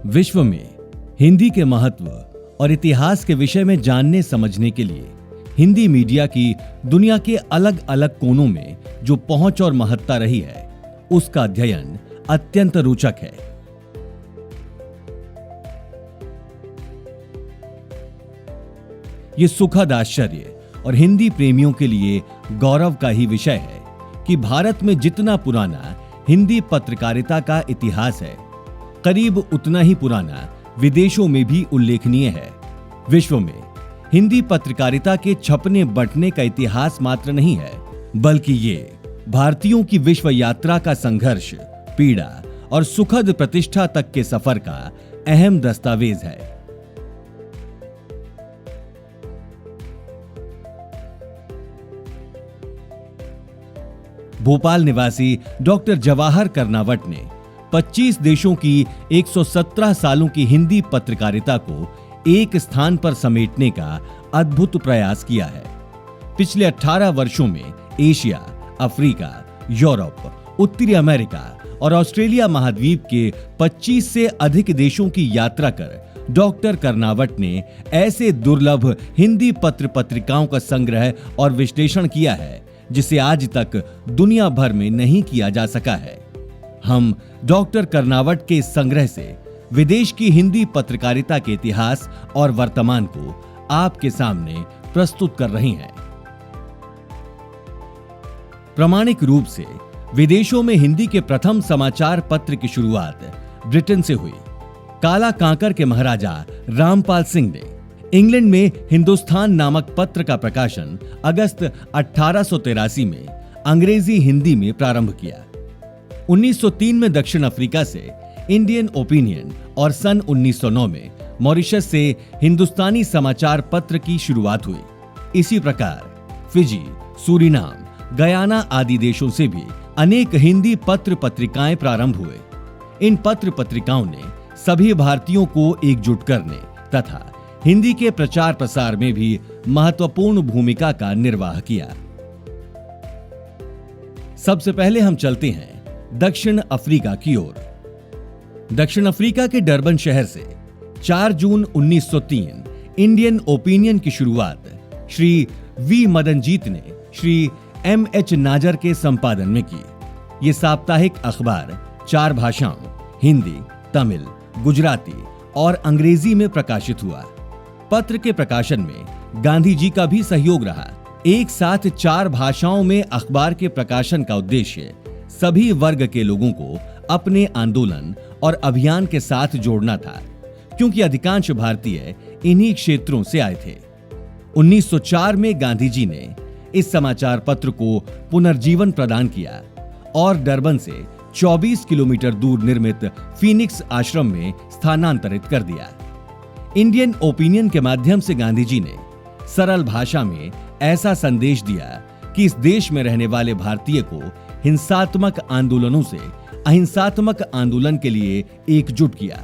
विश्व में हिंदी के महत्व और इतिहास के विषय में जानने समझने के लिए हिंदी मीडिया की दुनिया के अलग अलग कोनों में जो पहुंच और महत्ता रही है, उसका अध्ययन अत्यंत रोचक है। ये सुखद आश्चर्य और हिंदी प्रेमियों के लिए गौरव का ही विषय है कि भारत में जितना पुराना हिंदी पत्रकारिता का इतिहास है, करीब उतना ही पुराना विदेशों में भी उल्लेखनीय है। विश्व में हिंदी पत्रकारिता के छपने बंटने का इतिहास मात्र नहीं है, बल्कि ये भारतीयों की विश्व यात्रा का संघर्ष, पीड़ा और सुखद प्रतिष्ठा तक के सफर का अहम दस्तावेज है। भोपाल निवासी डॉक्टर जवाहर कर्नावट ने 25 देशों की 117 सालों की हिंदी पत्रकारिता को एक स्थान पर समेटने का अद्भुत प्रयास किया है। पिछले 18 वर्षों में एशिया, अफ्रीका, यूरोप, उत्तरी अमेरिका और ऑस्ट्रेलिया महाद्वीप के 25 से अधिक देशों की यात्रा कर डॉक्टर कर्नावट ने ऐसे दुर्लभ हिंदी पत्र पत्रिकाओं का संग्रह और विश्लेषण किया है जिसे आज तक दुनिया भर में नहीं किया जा सका है। हम डॉक्टर कर्नावट के इस संग्रह से विदेश की हिंदी पत्रकारिता के इतिहास और वर्तमान को आपके सामने प्रस्तुत कर रहे हैं। प्रामाणिक रूप से विदेशों में हिंदी के प्रथम समाचार पत्र की शुरुआत ब्रिटेन से हुई। काला कांकर के महाराजा रामपाल सिंह ने इंग्लैंड में हिंदुस्तान नामक पत्र का प्रकाशन अगस्त 1883 में अंग्रेजी हिंदी में प्रारंभ किया। 1903 में दक्षिण अफ्रीका से इंडियन ओपिनियन और सन 1909 में मॉरिशस से हिंदुस्तानी समाचार पत्र की शुरुआत हुई। इसी प्रकार फिजी, सूरीनाम, गयाना आदि देशों से भी अनेक हिंदी पत्र पत्रिकाएं प्रारंभ हुए। इन पत्र पत्रिकाओं ने सभी भारतीयों को एकजुट करने तथा हिंदी के प्रचार प्रसार में भी महत्वपूर्ण भूमिका का निर्वाह किया। सबसे पहले हम चलते हैं दक्षिण अफ्रीका की ओर। दक्षिण अफ्रीका के डरबन शहर से 4 जून 1903 इंडियन ओपिनियन की शुरुआत श्री वी मदनजीत ने श्री M.H. नाजर के संपादन में की। ये साप्ताहिक अखबार 4 भाषाओं हिंदी, तमिल, गुजराती और अंग्रेजी में प्रकाशित हुआ। पत्र के प्रकाशन में गांधी जी का भी सहयोग रहा। एक साथ 4 भाषाओं में अखबार के प्रकाशन का उद्देश्य सभी वर्ग के लोगों को अपने आंदोलन और अभियान के साथ जोड़ना था, क्योंकि अधिकांश भारतीय इन्हीं क्षेत्रों से आए थे। 1904 में गांधी जी ने इस समाचार पत्र को पुनर्जीवन प्रदान किया और डरबन से 24 किलोमीटर दूर निर्मित फीनिक्स आश्रम में स्थानांतरित कर दिया। इंडियन ओपिनियन के माध्यम से गांधी जी ने सरल भाषा में ऐसा संदेश दिया कि इस देश में रहने वाले भारतीय को हिंसात्मक आंदोलनों से अहिंसात्मक आंदोलन के लिए एकजुट किया।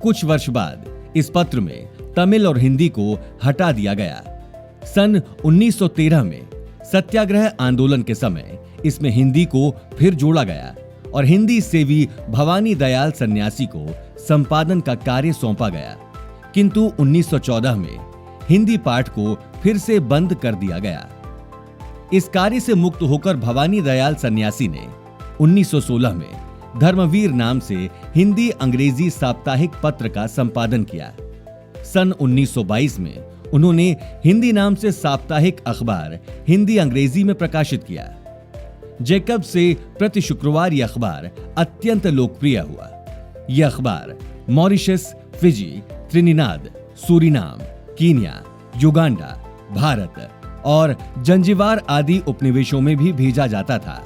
कुछ वर्ष बाद इस पत्र में तमिल और हिंदी को हटा दिया गया। सन 1913 में सत्याग्रह आंदोलन के समय इसमें हिंदी को फिर जोड़ा गया और हिंदी सेवी भवानी दयाल सन्यासी को संपादन का कार्य सौंपा गया, किंतु 1914 में हिंदी पाठ को फिर से बंद कर दिया गया। इस कार्य से मुक्त होकर भवानी दयाल सन्यासी ने 1916 में धर्मवीर नाम से हिंदी अंग्रेजी साप्ताहिक पत्र का संपादन किया। सन 1922 में उन्होंने हिंदी नाम से साप्ताहिक अखबार हिंदी अंग्रेजी में प्रकाशित किया। जैकब से प्रति शुक्रवार यह अखबार अत्यंत लोकप्रिय हुआ। यह अखबार Mauritius, Fiji, Trinidad, Suriname, Kenya, Uganda, Bharat और जंजीबार आदि उपनिवेशों में भी भेजा जाता था।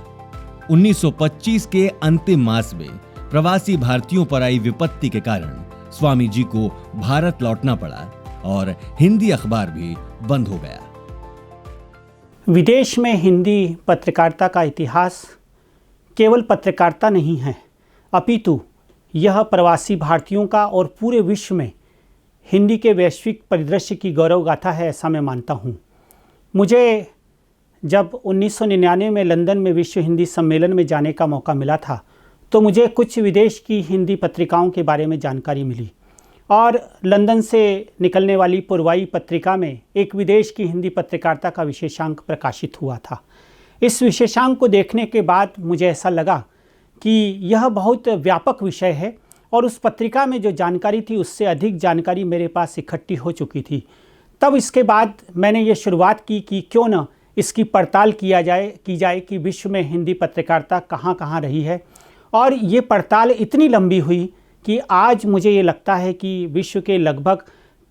1925 के अंतिम मास में प्रवासी भारतीयों पर आई विपत्ति के कारण स्वामी जी को भारत लौटना पड़ा और हिंदी अखबार भी बंद हो गया। विदेश में हिंदी पत्रकारिता का इतिहास केवल पत्रकारिता नहीं है, अपितु यह प्रवासी भारतीयों का और पूरे विश्व में हिंदी के वैश्विक परिदृश्य की गौरव गाथा है, ऐसा मैं मानता हूँ। मुझे जब 1999 में लंदन में विश्व हिंदी सम्मेलन में जाने का मौका मिला था, तो मुझे कुछ विदेश की हिंदी पत्रिकाओं के बारे में जानकारी मिली और लंदन से निकलने वाली पूर्वाई पत्रिका में एक विदेश की हिंदी पत्रकारिता का विशेषांक प्रकाशित हुआ था। इस विशेषांक को देखने के बाद मुझे ऐसा लगा कि यह बहुत व्यापक विषय है और उस पत्रिका में जो जानकारी थी उससे अधिक जानकारी मेरे पास इकट्ठी हो चुकी थी। तब इसके बाद मैंने ये शुरुआत की कि क्यों न इसकी पड़ताल की जाए कि विश्व में हिंदी पत्रकारिता कहाँ कहाँ रही है। और ये पड़ताल इतनी लंबी हुई कि आज मुझे ये लगता है कि विश्व के लगभग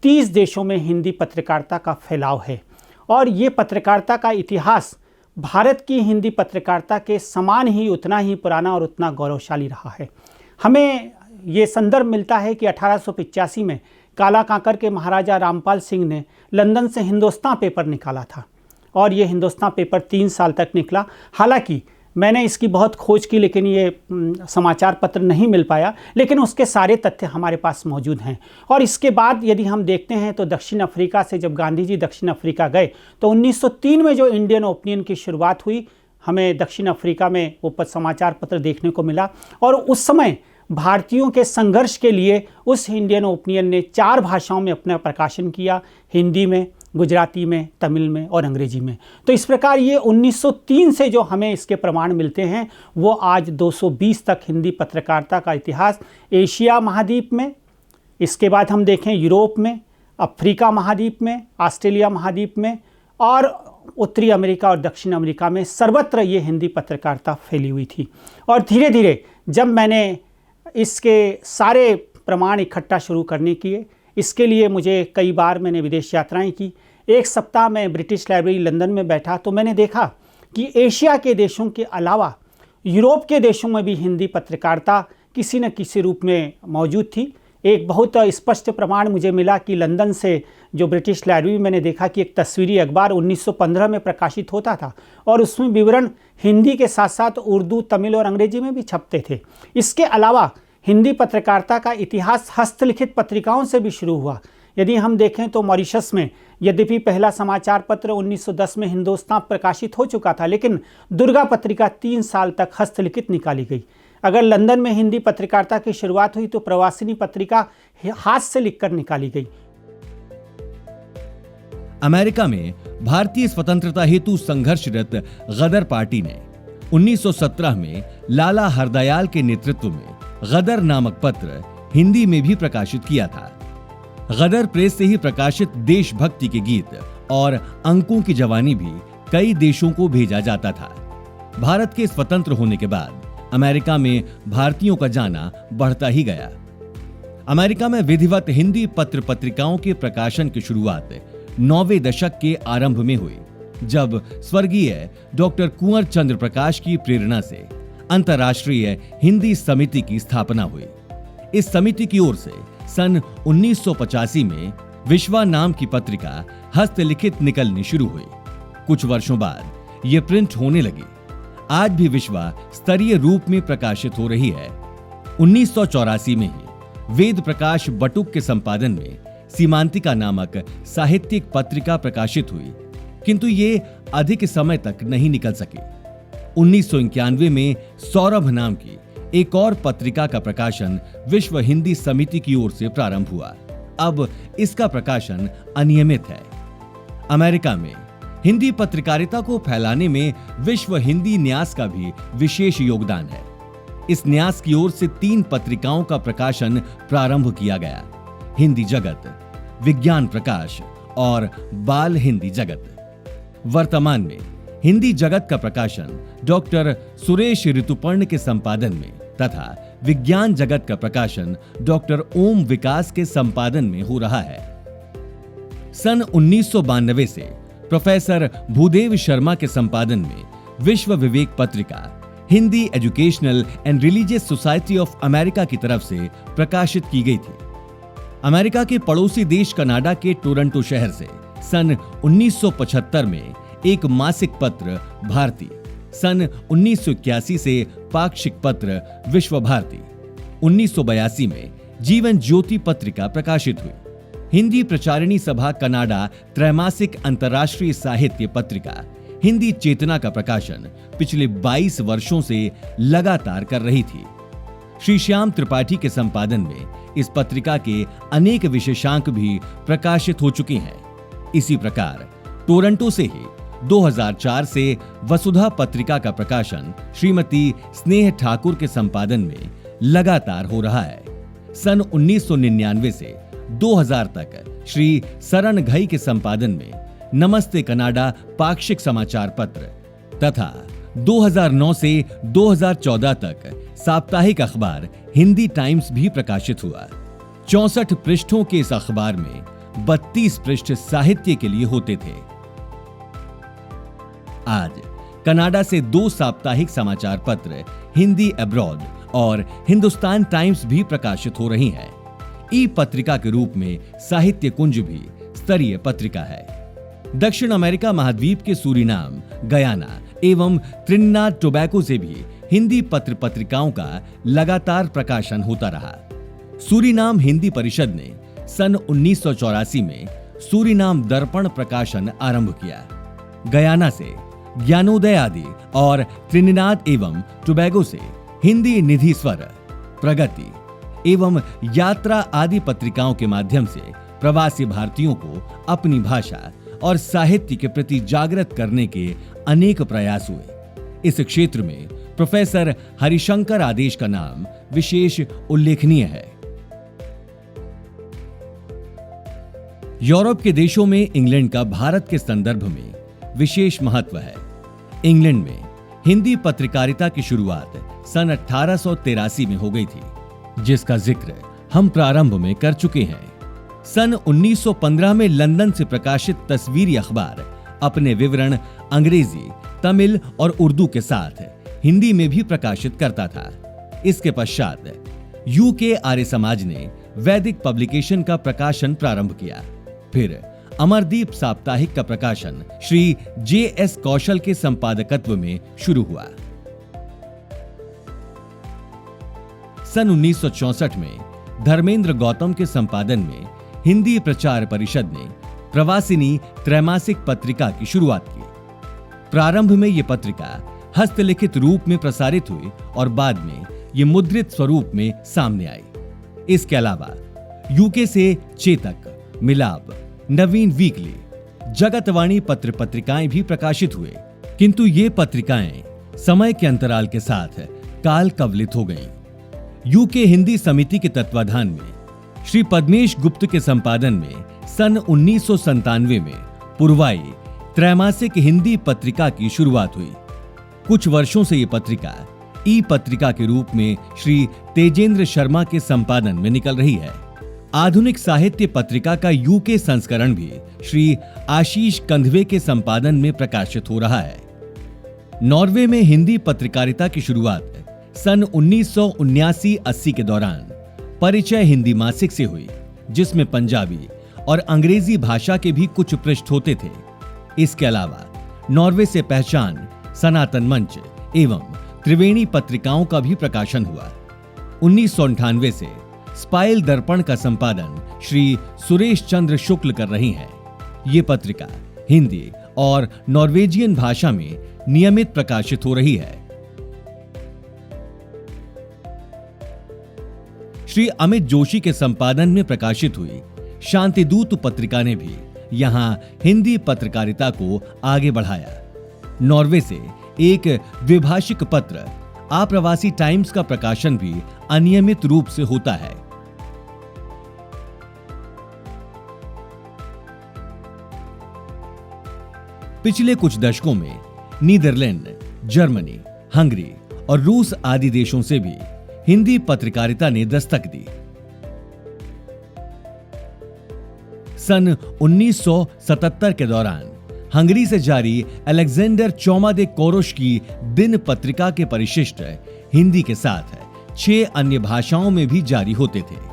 30 देशों में हिंदी पत्रकारिता का फैलाव है और ये पत्रकारिता का इतिहास भारत की हिंदी पत्रकारिता के समान ही उतना ही पुराना और उतना गौरवशाली रहा है। हमें ये संदर्भ मिलता है कि 1885 में काला कांकर के महाराजा रामपाल सिंह ने लंदन से हिंदुस्तान पेपर निकाला था और ये हिंदुस्तान पेपर 3 साल तक निकला। हालांकि मैंने इसकी बहुत खोज की लेकिन ये समाचार पत्र नहीं मिल पाया, लेकिन उसके सारे तथ्य हमारे पास मौजूद हैं। और इसके बाद यदि हम देखते हैं तो दक्षिण अफ्रीका से जब गांधी जी दक्षिण अफ्रीका गए तो 1903 में जो इंडियन ओपिनियन की शुरुआत हुई, हमें दक्षिण अफ्रीका में वो समाचार पत्र देखने को मिला और उस समय भारतीयों के संघर्ष के लिए उस इंडियन ओपिनियन ने 4 भाषाओं में अपना प्रकाशन किया, हिंदी में, गुजराती में, तमिल में और अंग्रेजी में। तो इस प्रकार ये 1903 से जो हमें इसके प्रमाण मिलते हैं वो आज 220 तक हिंदी पत्रकारिता का इतिहास एशिया महाद्वीप में, इसके बाद हम देखें यूरोप में, अफ्रीका महाद्वीप में, ऑस्ट्रेलिया महाद्वीप में और उत्तरी अमेरिका और दक्षिण अमेरिका में सर्वत्र ये हिंदी पत्रकारिता फैली हुई थी। और धीरे धीरे जब मैंने इसके सारे प्रमाण इकट्ठा शुरू करने किए, इसके लिए मुझे कई बार मैंने विदेश यात्राएं की। 1 सप्ताह में ब्रिटिश लाइब्रेरी लंदन में बैठा तो मैंने देखा कि एशिया के देशों के अलावा यूरोप के देशों में भी हिंदी पत्रकारिता किसी न किसी रूप में मौजूद थी। एक बहुत स्पष्ट प्रमाण मुझे मिला कि लंदन से जो ब्रिटिश लाइब्रेरी मैंने देखा कि एक तस्वीरी अखबार 1915 में प्रकाशित होता था और उसमें विवरण हिंदी के साथ साथ उर्दू, तमिल और अंग्रेजी में भी छपते थे। इसके अलावा हिंदी पत्रकारिता का इतिहास हस्तलिखित पत्रिकाओं से भी शुरू हुआ। यदि हम देखें तो मॉरिशस में यद्यपि पहला समाचार पत्र 1910 में हिंदुस्तान प्रकाशित हो चुका था, लेकिन दुर्गा पत्रिका 3 साल तक हस्तलिखित निकाली गई। अगर लंदन में हिंदी पत्रकारिता की शुरुआत हुई तो प्रवासिनी पत्रिका हाथ से लिखकर निकाली गई। अमेरिका में भारतीय स्वतंत्रता हेतु संघर्षरत गदर पार्टी ने 1917 में लाला हरदयाल के नेतृत्व में गदर नामक पत्र हिंदी में भी प्रकाशित किया था। गदर प्रेस से ही प्रकाशित देशभक्ति के गीत और अंकों की जवानी भी कई देशों को भेजा जाता था। भारत के स्वतंत्र होने के बाद अमेरिका में भारतीयों का जाना बढ़ता ही गया। अमेरिका में विधिवत हिंदी पत्र पत्रिकाओं के प्रकाशन की शुरुआत 9वें दशक के आरंभ में हुई, जब स्वर्गीय डॉक्टर कुंवर चंद्र प्रकाश की प्रेरणा से अंतर्राष्ट्रीय हिंदी समिति की स्थापना हुई। इस समिति की ओर से सन 1985 में विश्वा नाम की पत्रिका हस्तलिखित निकलनी शुरू हुई। कुछ वर्षों बाद ये प्रिंट होने लगी। आज भी विश्वा स्तरीय रूप में प्रकाशित हो रही है। 1984 में ही वेद प्रकाश बटुक के संपादन में सीमांतिका नामक साहित्यिक पत्रिका प्रकाशित हुई, किंतु ये अधिक समय तक नहीं निकल सकी। 1991 में सौरभ नाम की एक और पत्रिका का प्रकाशन विश्व हिंदी समिति की ओर से प्रारंभ हुआ। अब इसका प्रकाशन अनियमित है। अमेरिका में हिंदी पत्रकारिता को फैलाने में विश्व हिंदी न्यास का भी विशेष योगदान है। इस न्यास की ओर से 3 पत्रिकाओं का प्रकाशन प्रारंभ किया गया: हिंदी जगत, विज्ञान प्रकाश और बाल हिंदी जगत। वर्तमान में हिंदी जगत का प्रकाशन डॉक्टर सुरेश ऋतुपर्ण के संपादन में तथा विज्ञान जगत का प्रकाशन डॉक्टर ओम विकास के संपादन में हो रहा है। सन 1992 से प्रोफेसर भूदेव शर्मा के संपादन में विश्व विवेक पत्रिका Hindi educational and religious society of America की तरफ से प्रकाशित की गई थी। अमेरिका के पड़ोसी देश कनाडा के टोरंटो शहर से सन 1975 में एक मासिक पत्र भारती, सन 1981 से पाक्षिक पत्र विश्व भारती, 1982 में जीवन ज्योति पत्रिका प्रकाशित हुई। हिंदी प्रचारिणी सभा कनाडा त्रैमासिक अंतर्राष्ट्रीय साहित्य पत्रिका हिंदी चेतना का प्रकाशन पिछले 22 वर्षों से लगातार कर रही थी श्री श्याम त्रिपाठी के संपादन में इस पत्रिका के अनेक विशेषांक भी प्रकाशित हो चुके हैं। इसी प्रकार टोरंटो से ही 2004 से वसुधा पत्रिका का प्रकाशन श्रीमती स्नेह ठाकुर के संपादन में लगातार हो रहा है। सन 1999 से 2000 तक श्री सरन घई के संपादन में नमस्ते कनाडा पाक्षिक समाचार पत्र तथा 2009 से 2014 तक साप्ताहिक अखबार हिंदी टाइम्स भी प्रकाशित हुआ। 64 पृष्ठों के इस अखबार में 32 पृष्ठ साहित्य के लिए होते थे। आज कनाडा से 2 साप्ताहिक समाचार पत्र हिंदी अब्रॉड और हिंदुस्तान टाइम्स भी प्रकाशित हो रही हैं। ई पत्रिका के रूप में साहित्य कुंज भी स्तरीय पत्रिका है। दक्षिण अमेरिका महाद्वीप के सूरीनाम, गयाना एवं त्रिनिदाद टोबैगो से भी हिंदी पत्र पत्रिकाओं का लगातार प्रकाशन होता रहा। सूरीनाम हिंदी परिषद ने सन 1984 में सूरीनाम दर्पण प्रकाशन आरंभ किया। गयाना से ज्ञानोदय आदि और त्रिनिदाद एवं टोबैगो से हिंदी निधि स्वर, प्रगति एवं यात्रा आदि पत्रिकाओं के माध्यम से प्रवासी भारतीयों को अपनी भाषा और साहित्य के प्रति जागृत करने के अनेक प्रयास हुए। इस क्षेत्र में प्रोफेसर हरिशंकर आदेश का नाम विशेष उल्लेखनीय है। यूरोप के देशों में इंग्लैंड का भारत के संदर्भ में विशेष महत्व है। इंग्लैंड में हिंदी पत्रकारिता की शुरुआत सन 1883 में हो गई थी, जिसका जिक्र हम प्रारंभ में कर चुके हैं। सन 1915 में लंदन से प्रकाशित तस्वीरी अखबार अपने विवरण अंग्रेजी, तमिल और उर्दू के साथ हिंदी में भी प्रकाशित करता था। इसके पश्चात यूके आर्य समाज ने वैदिक पब्लिकेशन का प्रकाशन प्रारंभ किया। फिर अमरदीप साप्ताहिक का प्रकाशन श्री जे.एस. कौशल के संपादकत्व में शुरू हुआ। सन 1964 में धर्मेंद्र गौतम के संपादन में हिंदी प्रचार परिषद ने प्रवासिनी त्रैमासिक पत्रिका की शुरुआत की। प्रारंभ में यह पत्रिका हस्तलिखित रूप में प्रसारित हुई और बाद में ये मुद्रित स्वरूप में सामने आई। इसके अलावा यूके से चेतक, मिलाप, नवीन वीकली, जगतवाणी पत्र पत्रिकाएं भी प्रकाशित हुए, किंतु ये पत्रिकाएं समय के अंतराल के साथ काल कवलित हो गईं। यूके हिंदी समिति के तत्वाधान में श्री पद्मेश गुप्त के संपादन में सन 1997 में पुरवाई त्रैमासिक हिंदी पत्रिका की शुरुआत हुई। कुछ वर्षों से ये पत्रिका ई पत्रिका के रूप में श्री तेजेंद्र शर्मा के संपादन में निकल रही है। आधुनिक साहित्य पत्रिका का यूके संस्करण भी श्री आशीष कंधवे के संपादन में प्रकाशित हो रहा है। नॉर्वे में हिंदी पत्रकारिता की शुरुआत सन 1979-80 के दौरान परिचय हिंदी मासिक से हुई, जिसमें पंजाबी और अंग्रेजी भाषा के भी कुछ पृष्ठ होते थे। इसके अलावा नॉर्वे से पहचान, सनातन मंच एवं त्रिवेणी पत्रिकाओं का भी प्रकाशन हुआ। 1998 से स्पाइल दर्पण का संपादन श्री सुरेश चंद्र शुक्ल कर रही हैं। ये पत्रिका हिंदी और नॉर्वेजियन भाषा में नियमित प्रकाशित हो रही है। श्री अमित जोशी के संपादन में प्रकाशित हुई शांतिदूत पत्रिका ने भी यहां हिंदी पत्रकारिता को आगे बढ़ाया। नॉर्वे से एक द्विभाषिक पत्र आप्रवासी टाइम्स का प्रकाशन भी अनियमित रूप से होता है। पिछले कुछ दशकों में नीदरलैंड, जर्मनी, हंगरी और रूस आदि देशों से भी हिंदी पत्रकारिता ने दस्तक दी। सन 1977 के दौरान हंगरी से जारी अलेक्जेंडर चौमा दे कोरोश की दिन पत्रिका के परिशिष्ट हिंदी के साथ 6 अन्य भाषाओं में भी जारी होते थे।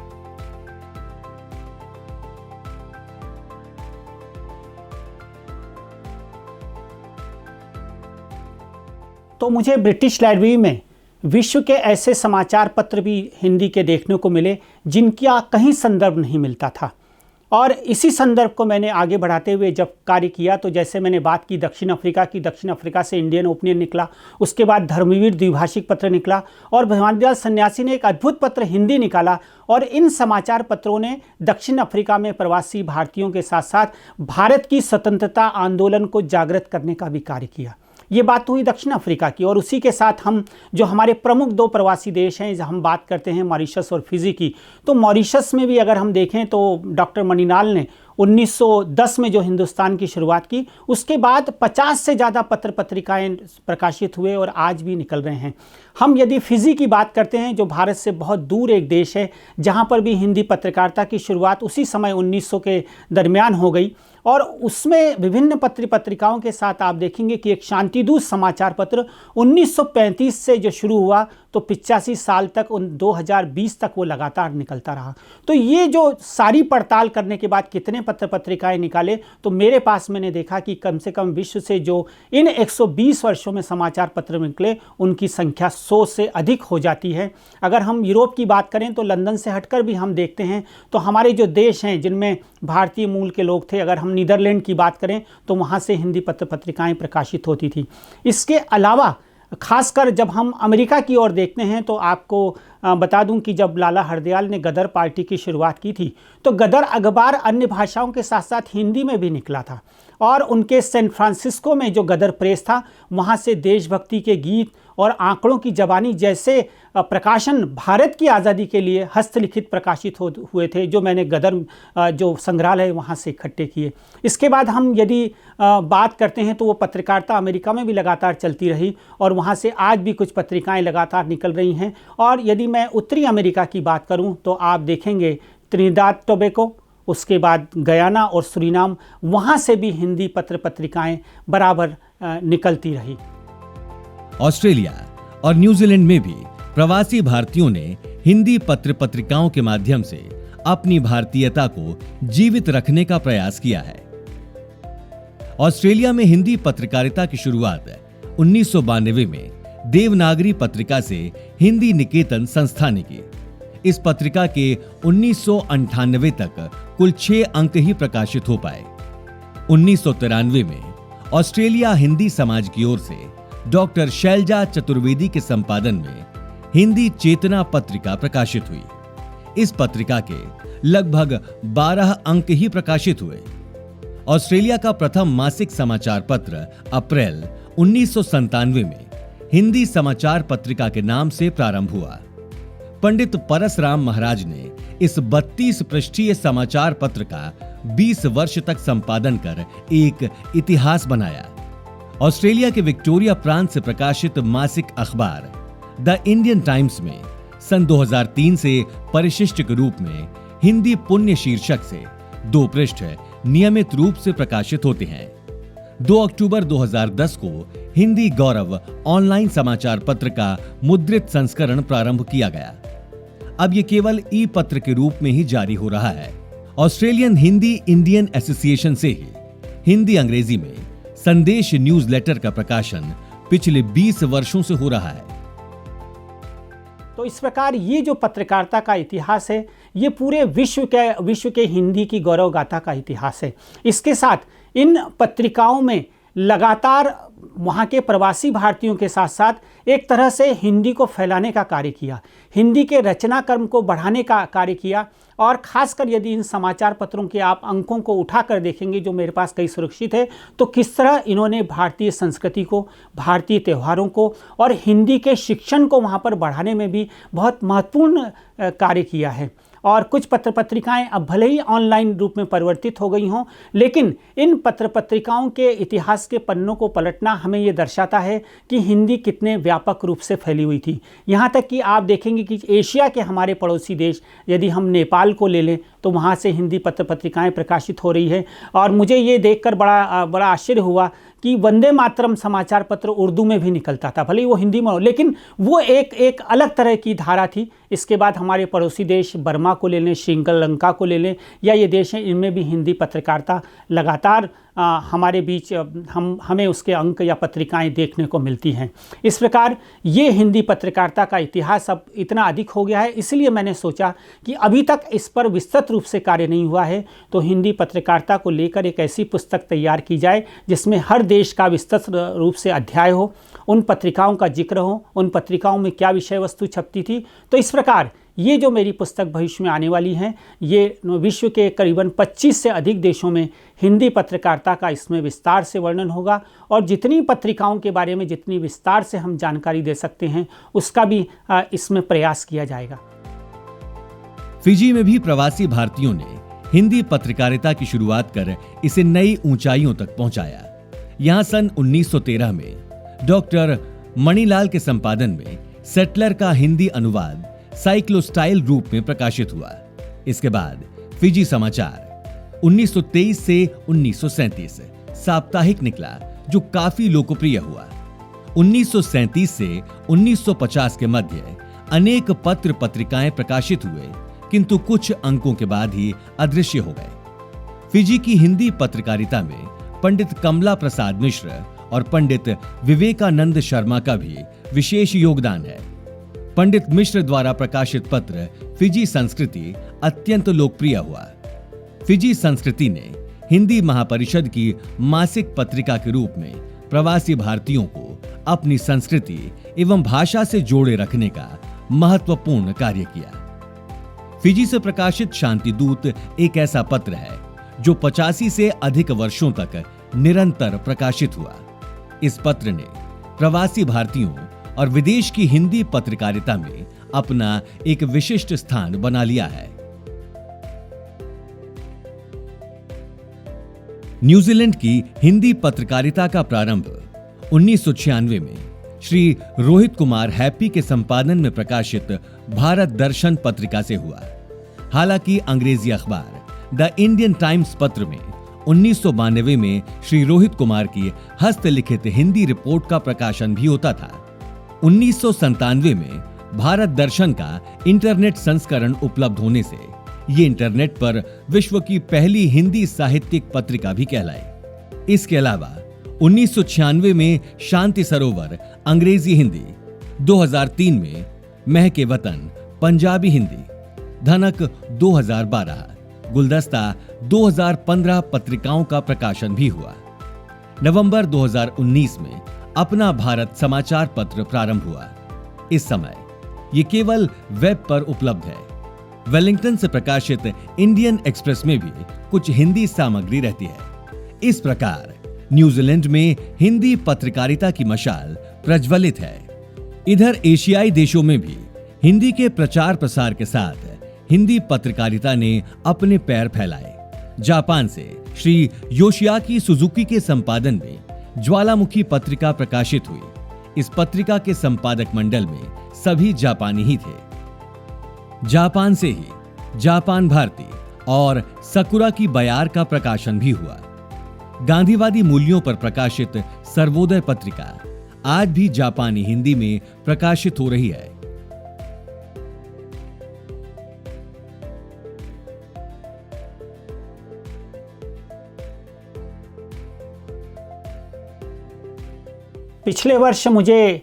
तो मुझे ब्रिटिश लाइब्रेरी में विश्व के ऐसे समाचार पत्र भी हिंदी के देखने को मिले जिनका कहीं संदर्भ नहीं मिलता था, और इसी संदर्भ को मैंने आगे बढ़ाते हुए जब कार्य किया तो जैसे मैंने बात की दक्षिण अफ्रीका की, दक्षिण अफ्रीका से इंडियन ओपिनियन निकला, उसके बाद धर्मवीर द्विभाषिक पत्र निकला और भवानीलाल सन्यासी ने एक अद्भुत पत्र हिंदी निकाला। और इन समाचार पत्रों ने दक्षिण अफ्रीका में प्रवासी भारतीयों के साथ साथ भारत की स्वतंत्रता आंदोलन को जागृत करने का भी कार्य किया। ये बात हुई दक्षिण अफ्रीका की। और उसी के साथ हम जो हमारे प्रमुख 2 प्रवासी देश हैं, जब हम बात करते हैं मॉरिशस और फिजी की, तो मॉरिशस में भी अगर हम देखें तो डॉक्टर मणिलाल ने 1910 में जो हिंदुस्तान की शुरुआत की, उसके बाद 50 से ज़्यादा पत्र पत्रिकाएं प्रकाशित हुए और आज भी निकल रहे हैं। हम यदि फिजी की बात करते हैं, जो भारत से बहुत दूर एक देश है, जहां पर भी हिंदी पत्रकारिता की शुरुआत उसी समय 1900 के दरमियान हो गई और उसमें विभिन्न पत्रिकाओं के साथ आप देखेंगे कि एक शांतिदूत समाचार पत्र 1935 से जो शुरू हुआ तो 85 साल तक 2020 तक वो लगातार निकलता रहा। तो ये जो सारी पड़ताल करने के बाद कितने पत्र पत्रिकाएं निकाले, तो मेरे पास मैंने देखा कि कम से कम विश्व से जो इन 120 वर्षों में समाचार पत्र निकले उनकी संख्या 100 से अधिक हो जाती है। अगर हम यूरोप की बात करें तो लंदन से हटकर भी हम देखते हैं तो हमारे जो देश हैं जिनमें भारतीय मूल के लोग थे, अगर हम नीदरलैंड की बात करें तो वहाँ से हिंदी पत्र पत्रिकाएँ प्रकाशित होती थी। इसके अलावा खासकर जब हम अमेरिका की ओर देखते हैं तो आपको बता दूं कि जब लाला हरदयाल ने गदर पार्टी की शुरुआत की थी तो गदर अखबार अन्य भाषाओं के साथ साथ हिंदी में भी निकला था और उनके सैन फ्रांसिस्को में जो गदर प्रेस था वहाँ से देशभक्ति के गीत और आंकड़ों की जबानी जैसे प्रकाशन भारत की आज़ादी के लिए हस्तलिखित प्रकाशित हुए थे, जो मैंने गदर जो संग्रहालय वहाँ से इकट्ठे किए। इसके बाद हम यदि बात करते हैं तो वो पत्रकारिता अमेरिका में भी लगातार चलती रही और वहाँ से आज भी कुछ पत्रिकाएं लगातार निकल रही हैं। और यदि मैं उत्तरी अमेरिका की बात करूँ तो आप देखेंगे त्रिनिदाद टोबैगो, उसके बाद गयाना और सूरीनाम, वहाँ से भी हिंदी पत्र पत्रिकाएं बराबर निकलती रही। ऑस्ट्रेलिया और न्यूजीलैंड में भी प्रवासी भारतीयों ने हिंदी पत्र पत्रिकाओं के माध्यम से अपनी भारतीयता को जीवित रखने का प्रयास किया है। ऑस्ट्रेलिया में हिंदी पत्रकारिता की शुरुआत 1992 में देवनागरी पत्रिका से हिंदी निकेतन संस्था ने की। इस पत्रिका के 1998 तक कुल 6 अंक ही प्रकाशित हो पाए। 1993 में ऑस्ट्रेलिया हिंदी समाज की ओर से डॉक्टर शैलजा चतुर्वेदी के संपादन में हिंदी चेतना पत्रिका प्रकाशित हुई। इस पत्रिका के लगभग 12 अंक ही प्रकाशित हुए। ऑस्ट्रेलिया का प्रथम मासिक समाचार पत्र अप्रैल 1997 में हिंदी समाचार पत्रिका के नाम से प्रारंभ हुआ। पंडित परसराम महाराज ने इस 32 पृष्ठीय समाचार पत्र का 20 वर्ष तक संपादन कर एक इतिहास बनाया। ऑस्ट्रेलिया के विक्टोरिया प्रांत से प्रकाशित मासिक अखबार द इंडियन टाइम्स में सन 2003 से परिशिष्ट के रूप में हिंदी पुण्य शीर्षक से 2 पृष्ठ नियमित रूप से प्रकाशित होते हैं। 2 अक्टूबर 2010 को हिंदी गौरव ऑनलाइन समाचार पत्र का मुद्रित संस्करण प्रारंभ किया गया। अब ये केवल ई पत्र के रूप में ही जारी हो रहा है। ऑस्ट्रेलियन हिंदी इंडियन एसोसिएशन से ही हिंदी अंग्रेजी में संदेश न्यूज़लेटर का प्रकाशन पिछले 20 वर्षों से हो रहा है। तो इस प्रकार ये जो पत्रकारिता का इतिहास है ये पूरे विश्व के हिंदी की गौरव गाथा का इतिहास है। इसके साथ इन पत्रिकाओं में लगातार वहाँ के प्रवासी भारतीयों के साथ साथ एक तरह से हिंदी को फैलाने का कार्य किया, हिंदी के रचना कर्म को बढ़ाने का कार्य किया। और ख़ासकर यदि इन समाचार पत्रों के आप अंकों को उठाकर देखेंगे जो मेरे पास कई सुरक्षित है, तो किस तरह इन्होंने भारतीय संस्कृति को, भारतीय त्योहारों को और हिंदी के शिक्षण को वहाँ पर बढ़ाने में भी बहुत महत्वपूर्ण कार्य किया है। और कुछ पत्र पत्रिकाएं अब भले ही ऑनलाइन रूप में परिवर्तित हो गई हों, लेकिन इन पत्र पत्रिकाओं के इतिहास के पन्नों को पलटना हमें ये दर्शाता है कि हिंदी कितने व्यापक रूप से फैली हुई थी। यहाँ तक कि आप देखेंगे कि एशिया के हमारे पड़ोसी देश, यदि हम नेपाल को ले लें तो वहाँ से हिंदी पत्र पत्रिकाएँ प्रकाशित हो रही है। और मुझे ये देखकर बड़ा आश्चर्य हुआ कि वंदे मातरम समाचार पत्र उर्दू में भी निकलता था, भले ही वो हिंदी में हो, लेकिन वो एक अलग तरह की धारा थी। इसके बाद हमारे पड़ोसी देश बर्मा को ले लें, श्रीलंका को ले लें, या ये देश हैं, इनमें भी हिंदी पत्रकारिता लगातार हमारे बीच हमें उसके अंक या पत्रिकाएं देखने को मिलती हैं। इस प्रकार ये हिंदी पत्रकारिता का इतिहास अब इतना अधिक हो गया है, इसलिए मैंने सोचा कि अभी तक इस पर विस्तृत रूप से कार्य नहीं हुआ है, तो हिंदी पत्रकारिता को लेकर एक ऐसी पुस्तक तैयार की जाए जिसमें हर देश का विस्तृत रूप से अध्याय हो, उन पत्रिकाओं का जिक्र हो, उन पत्रिकाओं में क्या विषय वस्तु छपती थी। तो इस प्रकार ये जो मेरी पुस्तक भविष्य में आने वाली है, ये विश्व के करीबन 25 से अधिक देशों में हिंदी पत्रकारिता का इसमें विस्तार से वर्णन होगा, और जितनी पत्रिकाओं के बारे में जितनी विस्तार से हम जानकारी दे सकते हैं उसका भी इसमें प्रयास किया जाएगा। फिजी में भी प्रवासी भारतीयों ने हिंदी पत्रकारिता की शुरुआत कर इसे नई ऊंचाइयों तक पहुंचाया। यहां सन 1913 में डॉक्टर मणिलाल के संपादन में सेटलर का हिंदी अनुवाद साइक्लोस्टाइल रूप में प्रकाशित हुआ। इसके बाद फिजी समाचार 1923 से 1937 साप्ताहिक निकला, जो काफी लोकप्रिय हुआ। 1937 से 1950 के मध्य अनेक पत्र पत्रिकाएं प्रकाशित हुए, किंतु कुछ अंकों के बाद ही अदृश्य हो गए। फिजी की हिंदी पत्रकारिता में पंडित कमला प्रसाद मिश्र और पंडित विवेकानंद शर्मा का भी विशेष योगदान है। पंडित मिश्र द्वारा प्रकाशित पत्र फिजी संस्कृति अत्यंत लोकप्रिय हुआ। फिजी संस्कृति ने हिंदी महापरिषद की मासिक पत्रिका के रूप में प्रवासी भारतीयों को अपनी संस्कृति एवं भाषा से जोड़े रखने का महत्वपूर्ण कार्य किया। फिजी से प्रकाशित शांति दूत एक ऐसा पत्र है जो 85 से अधिक वर्षों तक निरंतर प्रकाशित हुआ। इस पत्र ने प्रवासी भारतीयों और विदेश की हिंदी पत्रकारिता में अपना एक विशिष्ट स्थान बना लिया है। न्यूजीलैंड की हिंदी पत्रकारिता का प्रारंभ 1996 में श्री रोहित कुमार हैप्पी के संपादन में प्रकाशित भारत दर्शन पत्रिका से हुआ। हालांकि अंग्रेजी अखबार द इंडियन टाइम्स पत्र में 1992 में श्री रोहित कुमार की हस्तलिखित हिंदी रिपोर्ट का प्रकाशन भी होता था। 1997 में भारत दर्शन का इंटरनेट संस्करण उपलब्ध होने से ये इंटरनेट पर विश्व की पहली हिंदी साहित्यिक पत्रिका भी कहलाई। इसके अलावा 1996 में शांति सरोवर अंग्रेजी हिंदी, 2003 में महके वतन पंजाबी हिंदी, धनक 2012, गुलदस्ता 2015 पत्रिकाओं का प्रकाशन भी हुआ। नवंबर 2019 में अपना भारत समाचार पत्र प्रारंभ हुआ। इस समय ये केवल वेब पर उपलब्ध है। वेलिंगटन से प्रकाशित इंडियन एक्सप्रेस में भी कुछ हिंदी सामग्री रहती है। इस प्रकार न्यूजीलैंड में हिंदी पत्रकारिता की मशाल प्रज्वलित है। इधर एशियाई देशों में भी हिंदी के प्रचार प्रसार के साथ हिंदी पत्रकारिता ने अपने पैर फैलाए। जापान से श्री योशियाकी सुजुकी के संपादन में ज्वालामुखी पत्रिका प्रकाशित हुई। इस पत्रिका के संपादक मंडल में सभी जापानी ही थे। जापान से ही जापान भारती और सकुरा की बयार का प्रकाशन भी हुआ। गांधीवादी मूल्यों पर प्रकाशित सर्वोदय पत्रिका आज भी जापानी हिंदी में प्रकाशित हो रही है। पिछले वर्ष मुझे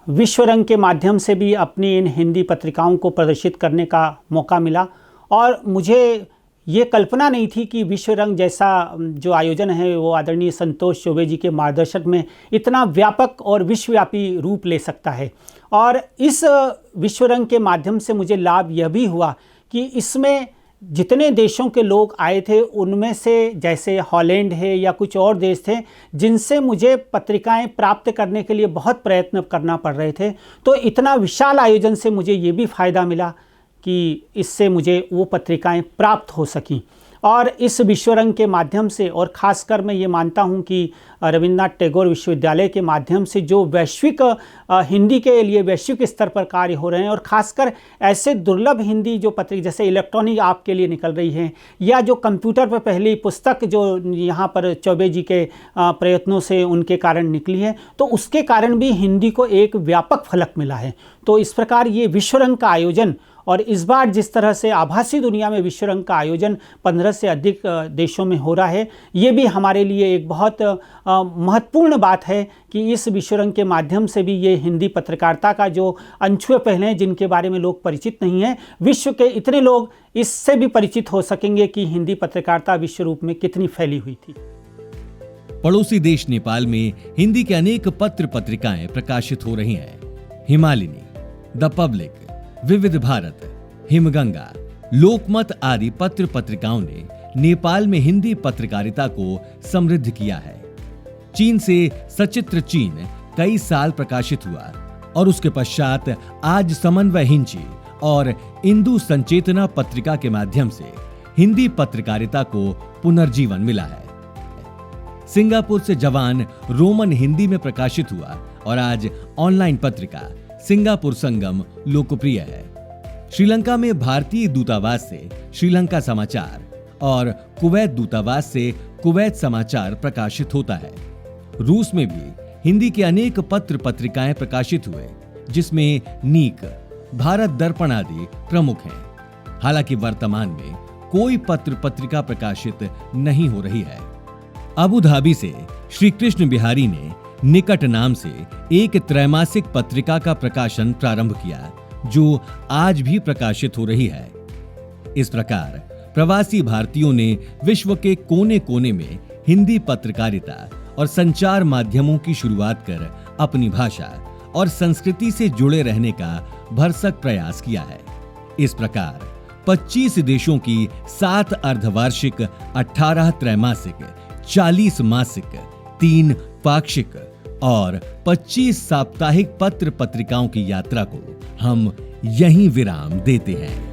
विश्व रंग के माध्यम से भी अपनी इन हिंदी पत्रिकाओं को प्रदर्शित करने का मौका मिला, और मुझे ये कल्पना नहीं थी कि विश्व रंग जैसा जो आयोजन है वो आदरणीय संतोष चौबे जी के मार्गदर्शन में इतना व्यापक और विश्वव्यापी रूप ले सकता है। और इस विश्व रंग के माध्यम से मुझे लाभ यह भी हुआ कि इसमें जितने देशों के लोग आए थे उनमें से जैसे हॉलैंड है या कुछ और देश थे जिनसे मुझे पत्रिकाएं प्राप्त करने के लिए बहुत प्रयत्न करना पड़ रहे थे, तो इतना विशाल आयोजन से मुझे ये भी फ़ायदा मिला कि इससे मुझे वो पत्रिकाएं प्राप्त हो सकीं। और इस विश्वरंग के माध्यम से, और ख़ासकर मैं ये मानता हूँ कि रविन्द्रनाथ टैगोर विश्वविद्यालय के माध्यम से जो वैश्विक हिंदी के लिए वैश्विक स्तर पर कार्य हो रहे हैं, और ख़ासकर ऐसे दुर्लभ हिंदी जो पत्रिका जैसे इलेक्ट्रॉनिक आपके लिए निकल रही है, या जो कंप्यूटर पर पहली पुस्तक जो यहाँ पर चौबे जी के प्रयत्नों से उनके कारण निकली है, तो उसके कारण भी हिंदी को एक व्यापक फलक मिला है। तो इस प्रकार ये विश्वरंग का आयोजन, और इस बार जिस तरह से आभासी दुनिया में विश्वरंग का आयोजन 15 से अधिक देशों में हो रहा है, ये भी हमारे लिए एक बहुत महत्वपूर्ण बात है कि इस विश्वरंग के माध्यम से भी ये हिंदी पत्रकारिता का जो अनछुए पहले हैं, जिनके बारे में लोग परिचित नहीं हैं, विश्व के इतने लोग इससे भी परिचित हो सकेंगे कि हिंदी पत्रकारिता विश्व रूप में कितनी फैली हुई थी। पड़ोसी देश नेपाल में हिंदी के अनेक पत्र पत्रिकाएं प्रकाशित हो रही हैं। हिमालिनी, द पब्लिक, विविध भारत, हिमगंगा, लोकमत आदि पत्र पत्रिकाओं ने नेपाल में हिंदी पत्रकारिता को समृद्ध किया है। चीन से सचित्र चीन कई साल प्रकाशित हुआ और उसके पश्चात आज समन्वय हिंची और इंदु संचेतना पत्रिका के माध्यम से हिंदी पत्रकारिता को पुनर्जीवन मिला है। सिंगापुर से जवान रोमन हिंदी में प्रकाशित हुआ और आज ऑनलाइन पत्रिका सिंगापुर संगम लोकप्रिय है। श्रीलंका में भारतीय दूतावास से श्रीलंका समाचार और कुवैत दूतावास से कुवैत समाचार प्रकाशित होता है। रूस में भी हिंदी के अनेक पत्र पत्रिकाएं प्रकाशित हुए, जिसमें नीक, भारत दर्पण आदि प्रमुख हैं। हालांकि वर्तमान में कोई पत्र पत्रिका प्रकाशित नहीं हो रही है। अबू धाबी से श्री कृष्ण बिहारी ने निकट नाम से एक त्रैमासिक पत्रिका का प्रकाशन प्रारंभ किया, जो आज भी प्रकाशित हो रही है। इस प्रकार प्रवासी भारतीयों ने विश्व के कोने कोने में हिंदी पत्रकारिता और संचार माध्यमों की शुरुआत कर अपनी भाषा और संस्कृति से जुड़े रहने का भरसक प्रयास किया है। इस प्रकार 25 देशों की 7 अर्धवार्षिक, 18 त्रैमासिक, 40 मासिक, 3 पाक्षिक और 25 साप्ताहिक पत्र पत्रिकाओं की यात्रा को हम यहीं विराम देते हैं।